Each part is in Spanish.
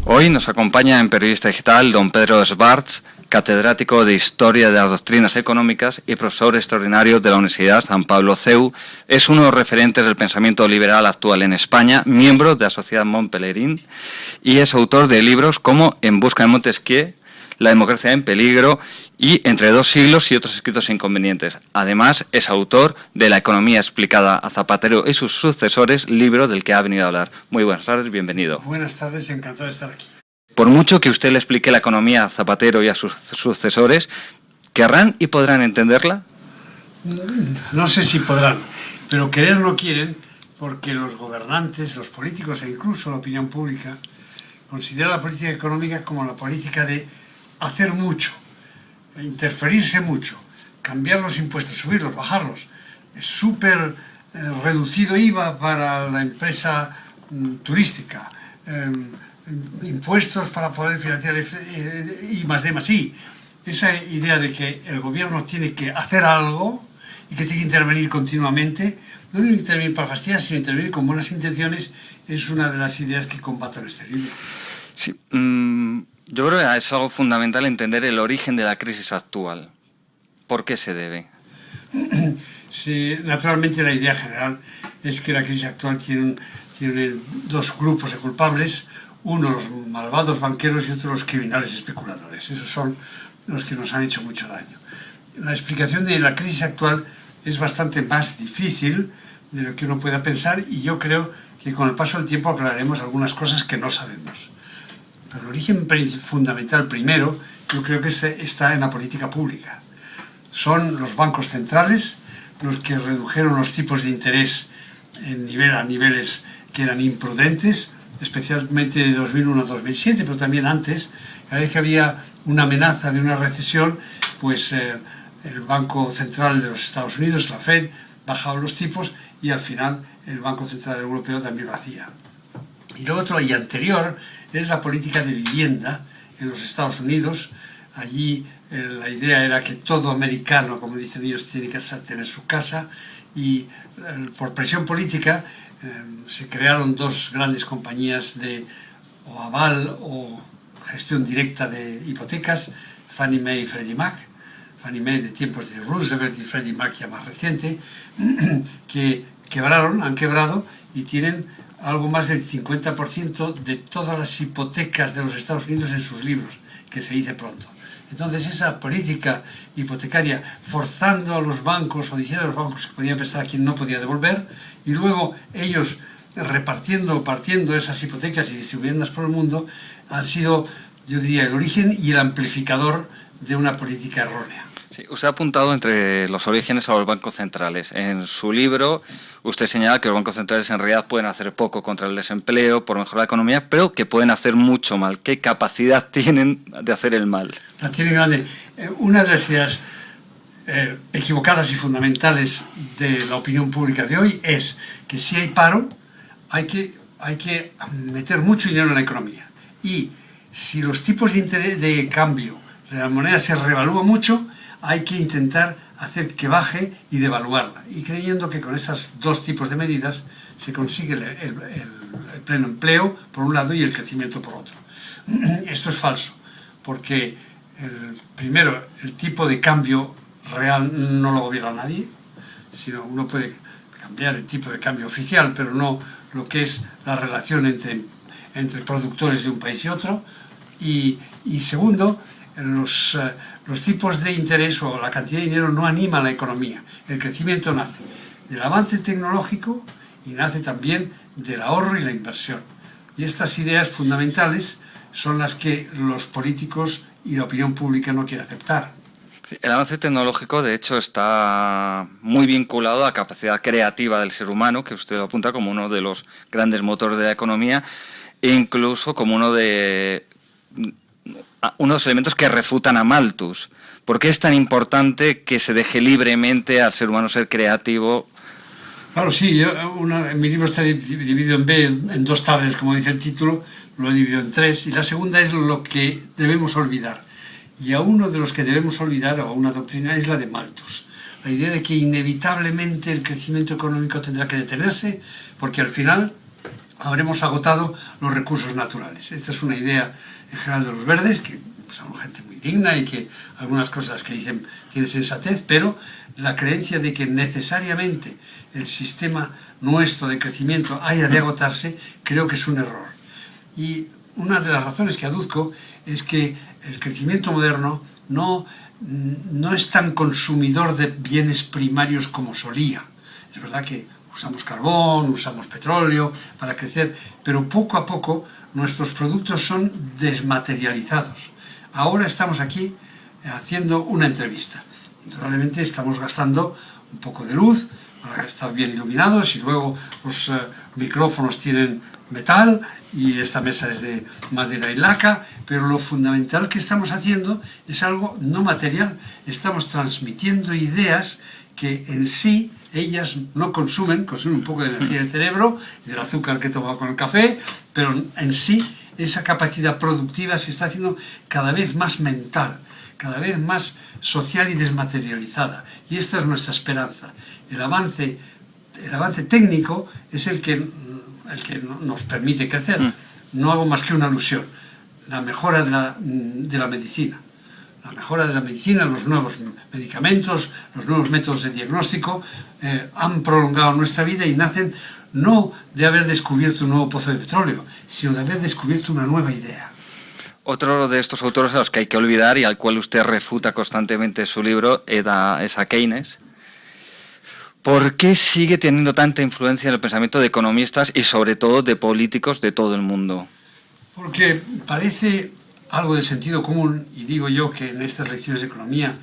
Hoy nos acompaña en Periodista Digital don Pedro Schwartz, catedrático de Historia de las Doctrinas Económicas y profesor extraordinario de la Universidad San Pablo CEU. Es uno de los referentes del pensamiento liberal actual en España, miembro de la Sociedad Montpellerin y es autor de libros como En busca de Montesquieu, La democracia en peligro y Entre dos siglos y otros escritos inconvenientes. Además, es autor de La economía explicada a Zapatero y sus sucesores, libro del que ha venido a hablar. Muy buenas tardes, bienvenido. Buenas tardes, encantado de estar aquí. Por mucho que usted le explique la economía a Zapatero y a sus sucesores, ¿querrán y podrán entenderla? No sé si podrán, pero querer no quieren porque los gobernantes, los políticos e incluso la opinión pública consideran la política económica como la política de hacer mucho, interferirse mucho, cambiar los impuestos, subirlos, bajarlos, súper reducido IVA para la empresa turística, impuestos para poder financiar I más D más I. Esa idea de que el gobierno tiene que hacer algo y que tiene que intervenir continuamente, no tiene que intervenir para fastidiar, sino intervenir con buenas intenciones, es una de las ideas que combato en este libro. Sí, yo creo que es algo fundamental entender el origen de la crisis actual. ¿Por qué se debe? Sí, naturalmente la idea general es que la crisis actual tiene dos grupos de culpables, uno los malvados banqueros y otro los criminales especuladores. Esos son los que nos han hecho mucho daño. La explicación de la crisis actual es bastante más difícil de lo que uno pueda pensar y yo creo que con el paso del tiempo aclararemos algunas cosas que no sabemos. Pero el origen fundamental primero yo creo que está en la política pública. Son los bancos centrales los que redujeron los tipos de interés a niveles que eran imprudentes, especialmente de 2001 a 2007, pero también antes. Cada vez que había una amenaza de una recesión, pues el Banco Central de los Estados Unidos, la Fed, bajaba los tipos y al final el Banco Central Europeo también lo hacía. Y lo otro y anterior es la política de vivienda en los Estados Unidos. Allí la idea era que todo americano, como dicen ellos, tiene que tener su casa y por presión política se crearon dos grandes compañías de o aval o gestión directa de hipotecas, Fannie Mae y Freddie Mac. Fannie Mae de tiempos de Roosevelt y Freddie Mac ya más reciente, que han quebrado y tienen algo más del 50% de todas las hipotecas de los Estados Unidos en sus libros, que se dice pronto. Entonces esa política hipotecaria forzando a los bancos o diciendo a los bancos que podían prestar a quien no podía devolver y luego ellos partiendo esas hipotecas y distribuyéndolas por el mundo han sido, yo diría, el origen y el amplificador de una política errónea. Sí, usted ha apuntado entre los orígenes a los bancos centrales. En su libro usted señala que los bancos centrales en realidad pueden hacer poco contra el desempleo, por mejorar la economía, pero que pueden hacer mucho mal. ¿Qué capacidad tienen de hacer el mal? La tiene grande. Una de las ideas equivocadas y fundamentales de la opinión pública de hoy es que si hay paro, hay que meter mucho dinero en la economía. Y si los tipos de interés de cambio de la moneda se revalúan mucho, hay que intentar hacer que baje y devaluarla. Y creyendo que con esos dos tipos de medidas se consigue el pleno empleo por un lado y el crecimiento por otro. Esto es falso, porque primero el tipo de cambio real no lo gobierna nadie, sino uno puede cambiar el tipo de cambio oficial, pero no lo que es la relación entre productores de un país y otro. Y segundo, los tipos de interés o la cantidad de dinero no anima la economía. El crecimiento nace del avance tecnológico y nace también del ahorro y la inversión. Y estas ideas fundamentales son las que los políticos y la opinión pública no quieren aceptar. Sí, el avance tecnológico, de hecho, está muy vinculado a la capacidad creativa del ser humano, que usted lo apunta como uno de los grandes motores de la economía, e incluso como uno de los elementos que refutan a Malthus. ¿Por qué es tan importante que se deje libremente al ser humano ser creativo? Claro, sí, mi libro está dividido en dos tardes, como dice el título, lo he dividido en tres, y la segunda es lo que debemos olvidar. Y a uno de los que debemos olvidar, o a una doctrina, es la de Malthus. La idea de que inevitablemente el crecimiento económico tendrá que detenerse, porque al final habremos agotado los recursos naturales. Esta es una idea en general de los verdes, que son gente muy digna y que algunas cosas que dicen tienen sensatez, pero la creencia de que necesariamente el sistema nuestro de crecimiento haya de agotarse, creo que es un error. Y una de las razones que aduzco es que el crecimiento moderno no es tan consumidor de bienes primarios como solía. Es verdad que usamos carbón, usamos petróleo para crecer, pero poco a poco nuestros productos son desmaterializados. Ahora estamos aquí haciendo una entrevista. Indudablemente estamos gastando un poco de luz para estar bien iluminados y luego los micrófonos tienen metal y esta mesa es de madera y laca, pero lo fundamental que estamos haciendo es algo no material. Estamos transmitiendo ideas que en sí ellas no consumen un poco de energía del cerebro y del azúcar que he tomado con el café, pero en sí esa capacidad productiva se está haciendo cada vez más mental, cada vez más social y desmaterializada. Y esta es nuestra esperanza. El avance técnico es el que nos permite crecer. No hago más que una alusión. La mejora de la medicina. La mejora de la medicina, los nuevos medicamentos, los nuevos métodos de diagnóstico han prolongado nuestra vida y nacen no de haber descubierto un nuevo pozo de petróleo, sino de haber descubierto una nueva idea. Otro de estos autores a los que hay que olvidar y al cual usted refuta constantemente en su libro es a Keynes. ¿Por qué sigue teniendo tanta influencia en el pensamiento de economistas y sobre todo de políticos de todo el mundo? Porque parece algo de sentido común, y digo yo que en estas lecciones de economía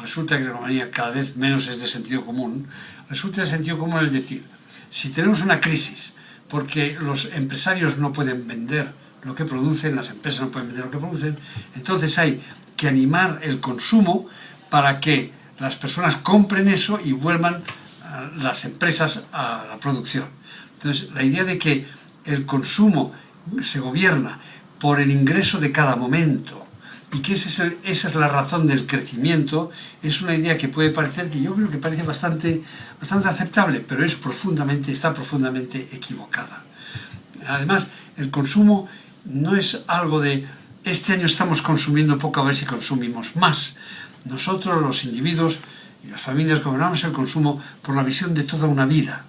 resulta que la economía cada vez menos es de sentido común. Resulta de sentido común el decir, si tenemos una crisis porque los empresarios no pueden vender lo que producen, las empresas no pueden vender lo que producen, entonces hay que animar el consumo para que las personas compren eso y vuelvan las empresas a la producción. Entonces, la idea de que el consumo se gobierna por el ingreso de cada momento y que esa es la razón del crecimiento, es una idea que puede parecer, que yo creo que parece bastante aceptable, pero está profundamente equivocada. Además, el consumo no es algo de este año estamos consumiendo poco, a ver si consumimos más. Nosotros, los individuos y las familias, gobernamos el consumo por la visión de toda una vida.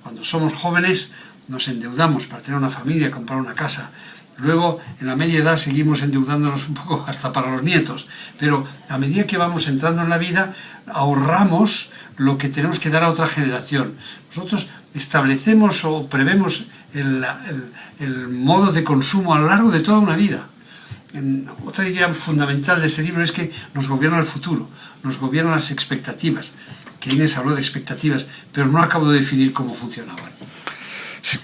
Cuando somos jóvenes nos endeudamos para tener una familia, comprar una casa. Luego, en la media edad, seguimos endeudándonos un poco hasta para los nietos. Pero a medida que vamos entrando en la vida, ahorramos lo que tenemos que dar a otra generación. Nosotros establecemos o prevemos el modo de consumo a lo largo de toda una vida. Otra idea fundamental de este libro es que nos gobierna el futuro, nos gobiernan las expectativas. Keynes habló de expectativas, pero no acabo de definir cómo funcionaban. Sí.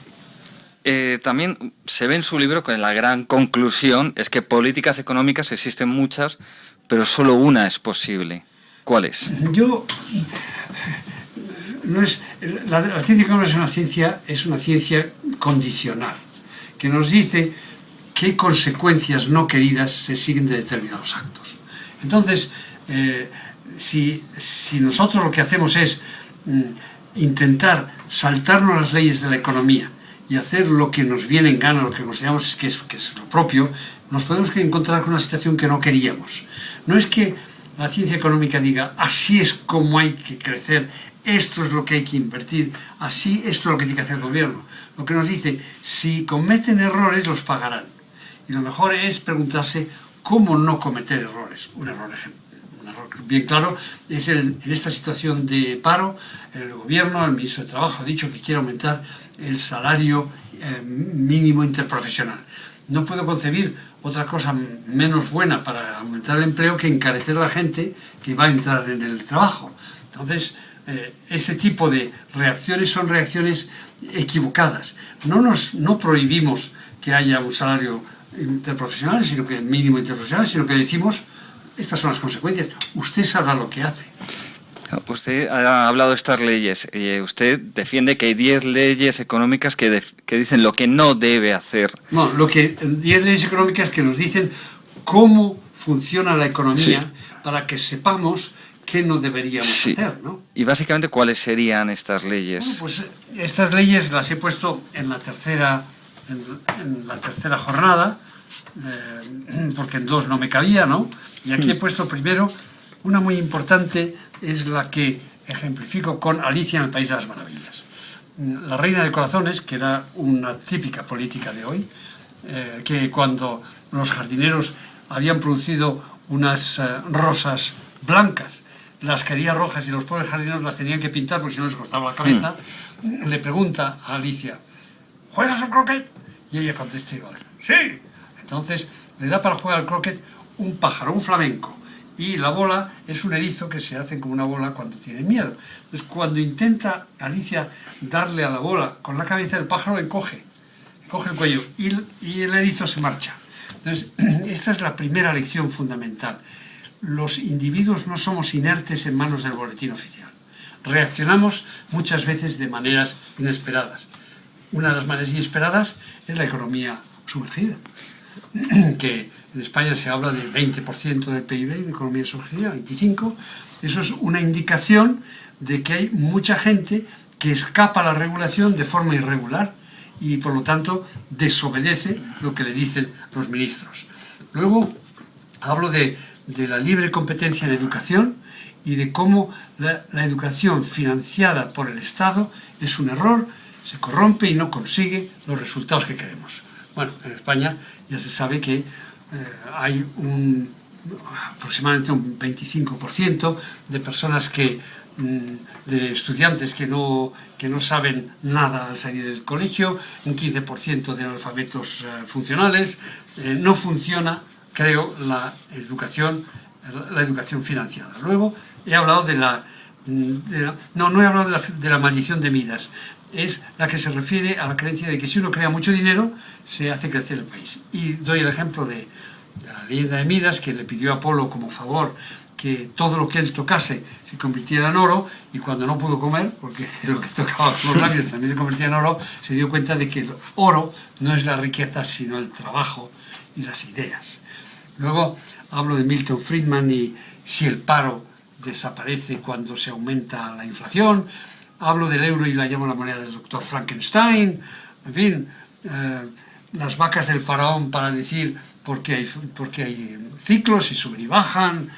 También se ve en su libro que la gran conclusión es que políticas económicas existen muchas, pero solo una es posible. ¿Cuál es? La ciencia económica es una ciencia condicional, que nos dice qué consecuencias no queridas se siguen de determinados actos. Entonces, si nosotros lo que hacemos es intentar saltarnos las leyes de la economía y hacer lo que nos viene en gana, lo que consideramos que es lo propio, nos podemos encontrar con una situación que no queríamos. No es que la ciencia económica diga así es como hay que crecer, esto es lo que hay que invertir, así esto es lo que tiene que hacer el gobierno. Lo que nos dice, si cometen errores los pagarán. Y lo mejor es preguntarse cómo no cometer errores. Un error bien claro es en esta situación de paro, el gobierno, el ministro de Trabajo ha dicho que quiere aumentar el salario mínimo interprofesional. No puedo concebir otra cosa menos buena para aumentar el empleo que encarecer a la gente que va a entrar en el trabajo. Entonces, ese tipo de reacciones son reacciones equivocadas. No prohibimos que haya un salario interprofesional, mínimo interprofesional, sino que decimos, estas son las consecuencias, usted sabrá lo que hace. Usted ha hablado de estas leyes y usted defiende que hay 10 leyes económicas que dicen lo que no debe hacer. No, 10 leyes económicas que nos dicen cómo funciona la economía, sí, para que sepamos qué no deberíamos Sí. hacer, ¿no? Y básicamente, ¿cuáles serían estas leyes? Bueno, pues estas leyes las he puesto en la tercera jornada, porque en dos no me cabía, ¿no? Y aquí he puesto primero una muy importante, es la que ejemplifico con Alicia en el País de las Maravillas. La Reina de Corazones, que era una típica política de hoy, que cuando los jardineros habían producido unas rosas blancas, las quería rojas y los pobres jardineros las tenían que pintar porque si no les cortaba la cabeza, le pregunta a Alicia, ¿juegas al croquet? Y ella contesta igual, ¡sí! Entonces le da para jugar al croquet un pájaro, un flamenco, y la bola es un erizo que se hace como una bola cuando tienen miedo. Entonces cuando intenta Alicia darle a la bola con la cabeza, el pájaro encoge el cuello y el erizo se marcha. Entonces esta es la primera lección fundamental. Los individuos no somos inertes en manos del boletín oficial. Reaccionamos muchas veces de maneras inesperadas. Una de las maneras inesperadas es la economía sumergida, que en España se habla del 20% del PIB en economía sumergida, 25%. Eso es una indicación de que hay mucha gente que escapa a la regulación de forma irregular y por lo tanto desobedece lo que le dicen los ministros. Luego hablo de la libre competencia en educación y de cómo la educación financiada por el Estado es un error, se corrompe y no consigue los resultados que queremos. Bueno, en España ya se sabe que hay aproximadamente un 25% de personas de estudiantes que no saben nada al salir del colegio, un 15% de analfabetos funcionales. No funciona, creo, la educación financiada. Luego he hablado no he hablado de la maldición de Midas. Es la que se refiere a la creencia de que si uno crea mucho dinero, se hace crecer el país. Y doy el ejemplo de la leyenda de Midas, que le pidió a Apolo como favor que todo lo que él tocase se convirtiera en oro, y cuando no pudo comer, porque lo que tocaba con los labios también se convertía en oro, se dio cuenta de que el oro no es la riqueza, sino el trabajo y las ideas. Luego hablo de Milton Friedman y si el paro desaparece cuando se aumenta la inflación. Hablo del euro y la llamo la moneda del doctor Frankenstein. En fin, las vacas del faraón para decir por qué hay ciclos y suben y bajan.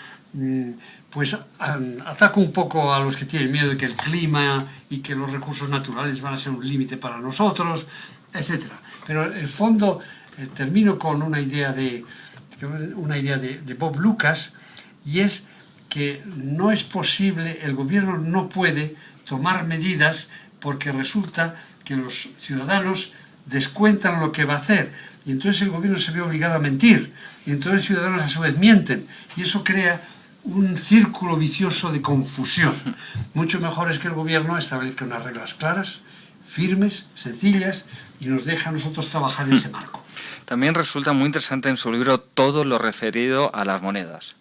Pues ataco un poco a los que tienen miedo de que el clima y que los recursos naturales van a ser un límite para nosotros, etc. Pero en el fondo termino con una idea de Bob Lucas, y es que no es posible, el gobierno no puede tomar medidas porque resulta que los ciudadanos descuentan lo que va a hacer y entonces el gobierno se ve obligado a mentir y entonces los ciudadanos a su vez mienten y eso crea un círculo vicioso de confusión. Mucho mejor es que el gobierno establezca unas reglas claras, firmes, sencillas y nos deje a nosotros trabajar en ese marco. También resulta muy interesante en su libro todo lo referido a las monedas.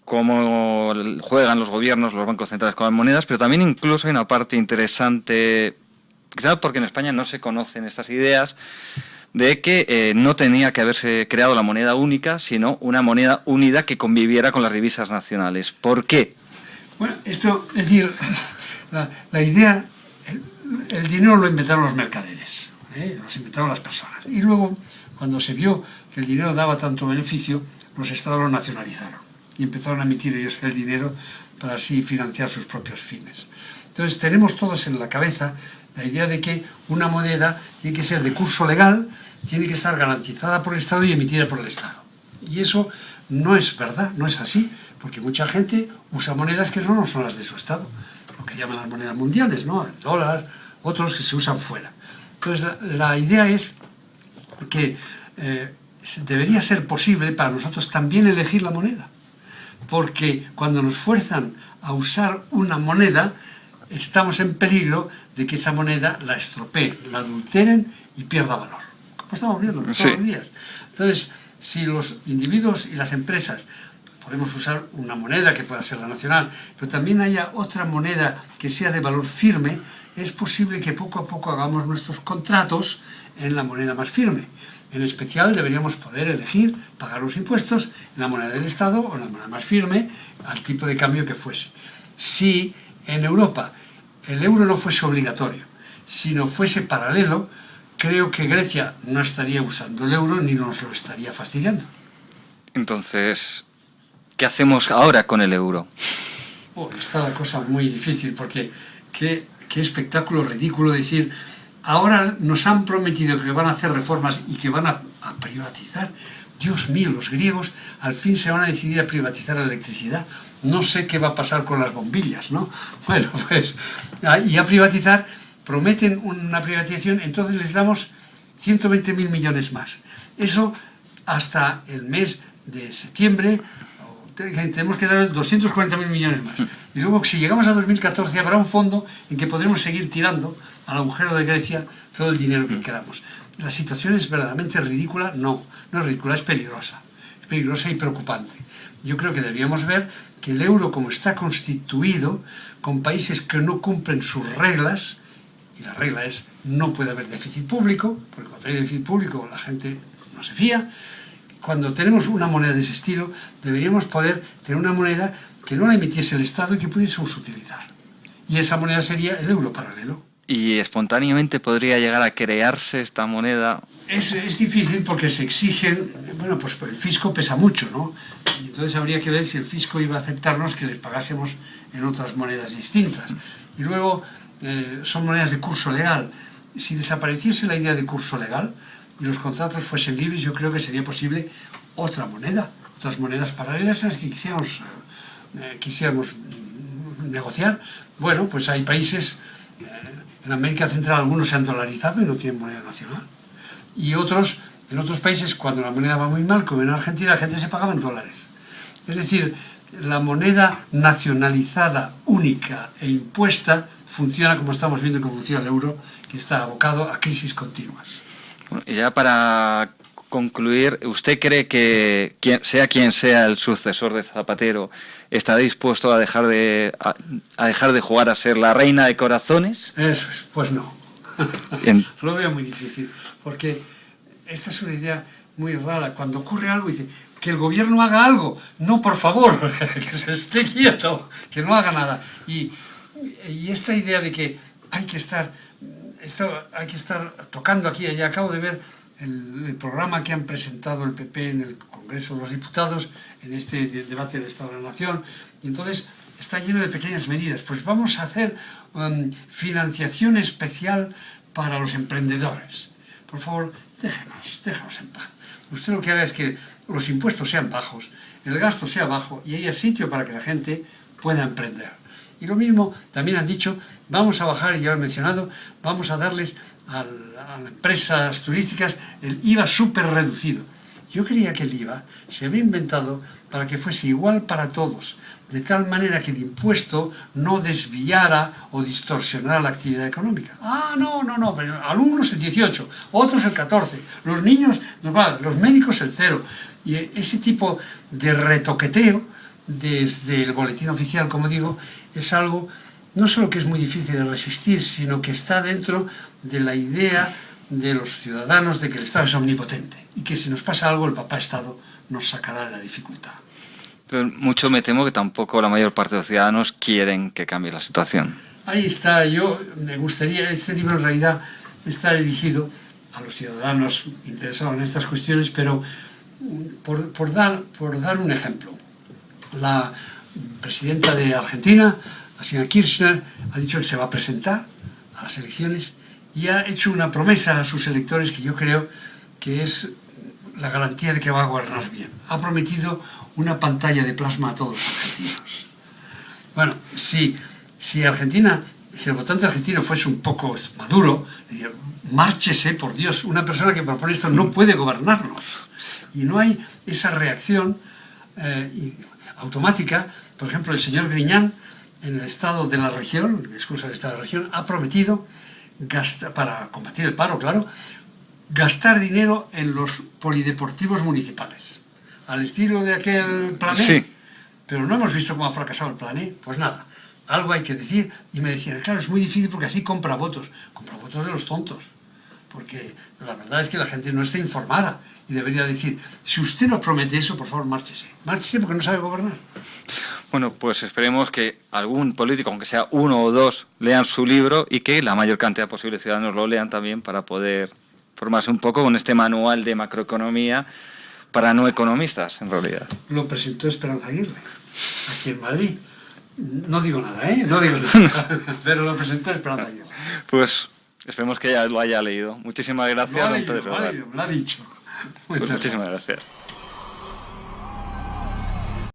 Cómo juegan los gobiernos, los bancos centrales con las monedas, pero también incluso hay una parte interesante, quizás porque en España no se conocen estas ideas, de que no tenía que haberse creado la moneda única, sino una moneda unida que conviviera con las divisas nacionales. ¿Por qué? Bueno, esto, es decir, la idea, el dinero lo inventaron los mercaderes, los inventaron las personas. Y luego, cuando se vio que el dinero daba tanto beneficio, los estados lo nacionalizaron y empezaron a emitir ellos el dinero para así financiar sus propios fines. Entonces tenemos todos en la cabeza la idea de que una moneda tiene que ser de curso legal, tiene que estar garantizada por el Estado y emitida por el Estado. Y eso no es verdad, no es así, porque mucha gente usa monedas que no son las de su Estado, lo que llaman las monedas mundiales, ¿no? El dólar, otros que se usan fuera. Entonces la idea es que debería ser posible para nosotros también elegir la moneda, porque cuando nos fuerzan a usar una moneda, estamos en peligro de que esa moneda la estropeen, la adulteren y pierda valor, como estamos viendo todos los días. Entonces, si los individuos y las empresas podemos usar una moneda que pueda ser la nacional, pero también haya otra moneda que sea de valor firme, es posible que poco a poco hagamos nuestros contratos en la moneda más firme. En especial deberíamos poder elegir pagar los impuestos en la moneda del Estado o en la moneda más firme, al tipo de cambio que fuese. Si en Europa el euro no fuese obligatorio, sino fuese paralelo, creo que Grecia no estaría usando el euro ni nos lo estaría fastidiando. Entonces, ¿qué hacemos ahora con el euro? Está la cosa muy difícil, porque qué espectáculo ridículo decir, ahora nos han prometido que van a hacer reformas y que van a privatizar. Dios mío, los griegos al fin se van a decidir a privatizar la electricidad. No sé qué va a pasar con las bombillas, ¿no? Bueno, pues, y a privatizar, prometen una privatización, entonces les damos 120.000 millones más. Eso hasta el mes de septiembre tenemos que dar 240.000 millones más. Y luego, si llegamos a 2014, habrá un fondo en que podremos seguir tirando al agujero de Grecia todo el dinero que queramos. La situación es verdaderamente ridícula. No es ridícula, es peligrosa y preocupante. Yo creo que deberíamos ver que el euro, como está constituido, con países que no cumplen sus reglas, y la regla es no puede haber déficit público, porque cuando hay déficit público la gente no se fía. Cuando tenemos una moneda de ese estilo, deberíamos poder tener una moneda que no la emitiese el Estado y que pudiésemos utilizar. Y esa moneda sería el euro paralelo. ¿Y espontáneamente podría llegar a crearse esta moneda? Es difícil porque se exigen, bueno, pues el fisco pesa mucho, ¿no? Y entonces habría que ver si el fisco iba a aceptarnos que les pagásemos en otras monedas distintas. Y luego son monedas de curso legal. Si desapareciese la idea de curso legal y los contratos fuesen libres, yo creo que sería posible otra moneda, otras monedas paralelas en las que quisiéramos negociar. Bueno, pues hay países, en América Central algunos se han dolarizado y no tienen moneda nacional. Y otros, en otros países, cuando la moneda va muy mal, como en Argentina, la gente se pagaba en dólares. Es decir, la moneda nacionalizada, única e impuesta, funciona como estamos viendo que funciona el euro, que está abocado a crisis continuas. Bueno, y ya para concluir, ¿usted cree que quien sea el sucesor de Zapatero está dispuesto a dejar de jugar a ser la reina de corazones? Eso es, pues no. Lo veo muy difícil, porque esta es una idea muy rara. Cuando ocurre algo, dice que el gobierno haga algo. No, por favor, que se esté quieto, que no haga nada. Y esta idea de que hay que estar tocando aquí y allá. Acabo de ver el programa que han presentado el PP en el Congreso de los Diputados en este debate del Estado de la Nación, y entonces está lleno de pequeñas medidas. Pues vamos a hacer financiación especial para los emprendedores. Por favor, déjenos en paz. Usted lo que haga es que los impuestos sean bajos, el gasto sea bajo y haya sitio para que la gente pueda emprender. Y lo mismo también han dicho, vamos a bajar, y ya lo he mencionado, vamos a darles a las empresas turísticas el IVA súper reducido. Yo creía que el IVA se había inventado para que fuese igual para todos, de tal manera que el impuesto no desviara o distorsionara la actividad económica. No, pero alumnos el 18, otros el 14, los niños, los médicos el 0. Y ese tipo de retoqueteo desde el boletín oficial, como digo, es algo no solo que es muy difícil de resistir, sino que está dentro de la idea de los ciudadanos de que el Estado es omnipotente y que si nos pasa algo el papá Estado nos sacará de la dificultad. Pero mucho me temo que tampoco la mayor parte de los ciudadanos quieren que cambie la situación. Ahí está, yo me gustaría, este libro en realidad está dirigido a los ciudadanos interesados en estas cuestiones, pero por dar un ejemplo, la presidenta de Argentina, la señora Kirchner, ha dicho que se va a presentar a las elecciones y ha hecho una promesa a sus electores que yo creo que es la garantía de que va a gobernar bien. Ha prometido una pantalla de plasma a todos los argentinos. Bueno, si el votante argentino fuese un poco maduro, diría, márchese, por Dios, una persona que propone esto no puede gobernarnos. Y no hay esa reacción automática. Por ejemplo, el señor Griñán, en el estado de la región, el discurso del estado de la región, ha prometido, para combatir el paro, claro, gastar dinero en los polideportivos municipales, al estilo de aquel Plan E. Sí. Pero no hemos visto cómo ha fracasado el Plan E. Pues nada, algo hay que decir. Y me decían, claro, es muy difícil porque así compra votos de los tontos. Porque la verdad es que la gente no está informada y debería decir, si usted nos promete eso, por favor, márchese. Márchese porque no sabe gobernar. Bueno, pues esperemos que algún político, aunque sea uno o dos, lean su libro y que la mayor cantidad posible de ciudadanos lo lean también para poder formarse un poco con este manual de macroeconomía para no economistas, en realidad. Lo presentó Esperanza Aguirre, aquí en Madrid. No digo nada, ¿eh? No digo nada. Pero lo presentó Esperanza Aguirre. Pues esperemos que ya lo haya leído. Muchísimas gracias, don Pedro. Lo ha dicho. Pues muchísimas gracias.